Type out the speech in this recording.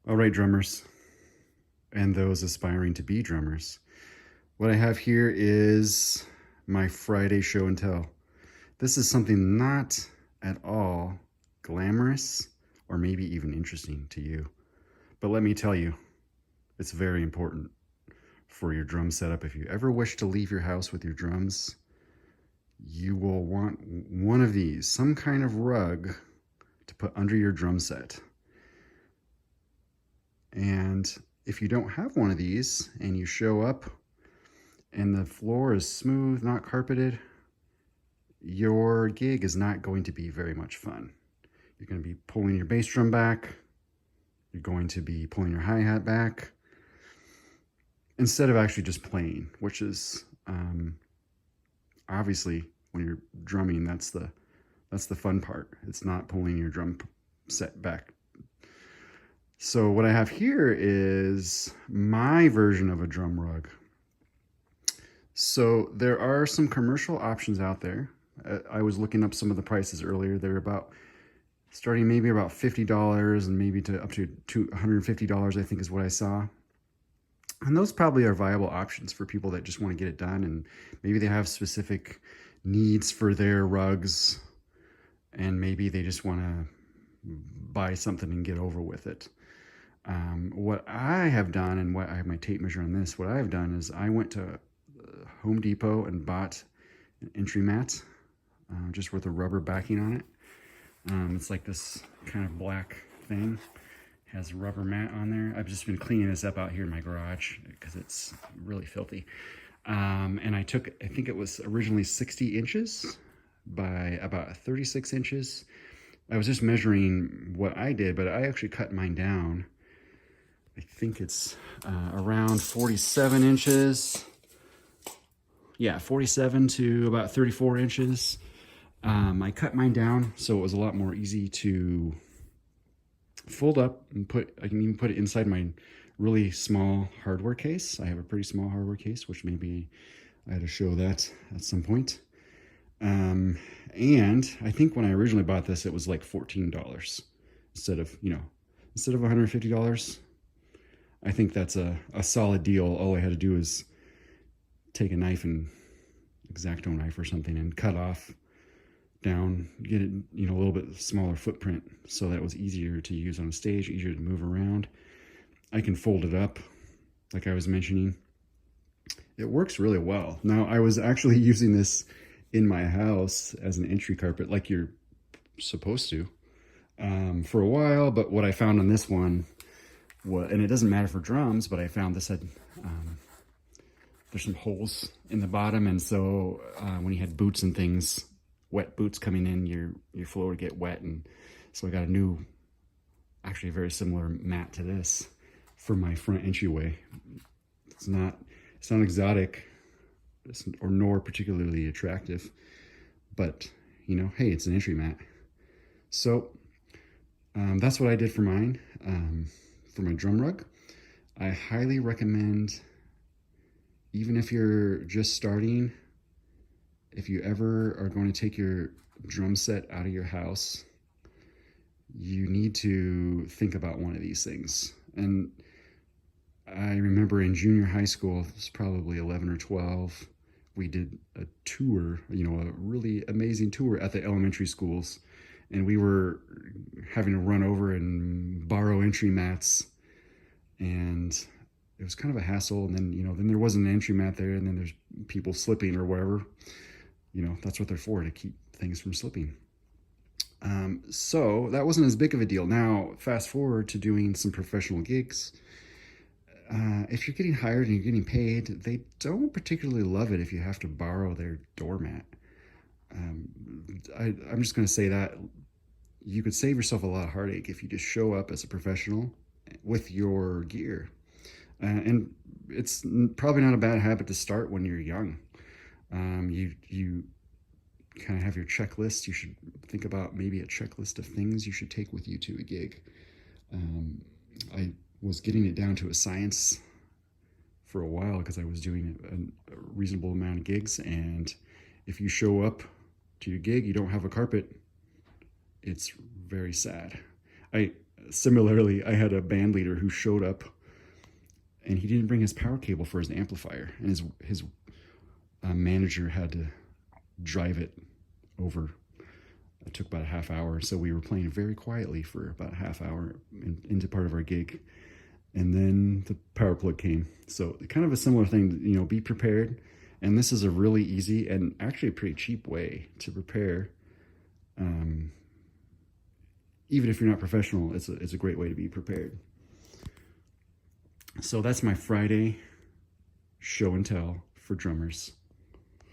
All right, drummers, and those aspiring to be drummers. What I have here is my Friday show and tell. This is something not at all glamorous or maybe even interesting to you. But let me tell you, it's very important for your drum setup. If you ever wish to leave your house with your drums, you will want one of these, some kind of rug to put under your drum set. And if you don't have one of these and you show up and the floor is smooth, not carpeted, your gig is not going to be very much fun. You're going to be pulling your bass drum back. You're going to be pulling your hi-hat back instead of actually just playing, which is obviously when you're drumming, that's the fun part. It's not pulling your drum set back. So what I have here is my version of a drum rug. So there are some commercial options out there. I was looking up some of the prices earlier. They're starting maybe about $50 and maybe to up to $150, I think is what I saw. And those probably are viable options for people that just want to get it done, and maybe they have specific needs for their rugs, and maybe they just want to buy something and get over with it. What I have done, and what I have my tape measure on this, what I've done is I went to Home Depot and bought an entry mat, just with a rubber backing on it. It's like this kind of black thing, has a rubber mat on there. I've just been cleaning this up out here in my garage because it's really filthy. And I think it was originally 60 inches by about 36 inches. I was just measuring what I did, but I actually cut mine down. I think it's around 47 inches. Yeah, 47 to about 34 inches. I cut mine down so it was a lot more easy to fold up and I can even put it inside my really small hardware case. I have a pretty small hardware case, which maybe I had to show that at some point. And I think when I originally bought this, it was like $14 instead of $150. I think that's a solid deal. All I had to do is take a knife, and X-Acto knife or something, and cut off down, get it, a little bit smaller footprint so that it was easier to use on a stage, easier to move around. I can fold it up, like I was mentioning. It works really well. Now, I was actually using this in my house as an entry carpet, like you're supposed to, for a while, but what I found on this one, and it doesn't matter for drums, but I found this had, there's some holes in the bottom, and so when you had boots and things, wet boots coming in, your floor would get wet, and so I got a new, actually a very similar mat to this for my front entryway. It's not exotic, or nor particularly attractive, but hey, it's an entry mat. So that's what I did for mine, for my drum rug. I highly recommend, even if you're just starting, if you ever are going to take your drum set out of your house, you need to think about one of these things. And I remember in junior high school, it was probably 11 or 12, we did a tour, a really amazing tour at the elementary schools. And we were having to run over and borrow entry mats. And it was kind of a hassle. And then, then there wasn't an entry mat there, and then there's people slipping or whatever. That's what they're for, to keep things from slipping. So that wasn't as big of a deal. Now, fast forward to doing some professional gigs. If you're getting hired and you're getting paid, they don't particularly love it if you have to borrow their doormat. I'm just going to say that you could save yourself a lot of heartache if you just show up as a professional with your gear. And it's probably not a bad habit to start when you're young. You kind of have your checklist. You should think about maybe a checklist of things you should take with you to a gig. I was getting it down to a science for a while because I was doing a reasonable amount of gigs. And if you show up to your gig, you don't have a carpet, it's very sad. Similarly, I had a band leader who showed up and he didn't bring his power cable for his amplifier, and his manager had to drive it over. It took about a half hour, so we were playing very quietly for about a half hour into part of our gig, and then the power plug came. So kind of a similar thing, you know, be prepared. And this is a really easy and actually a pretty cheap way to prepare. Even if you're not professional, it's a great way to be prepared. So that's my Friday show and tell for drummers.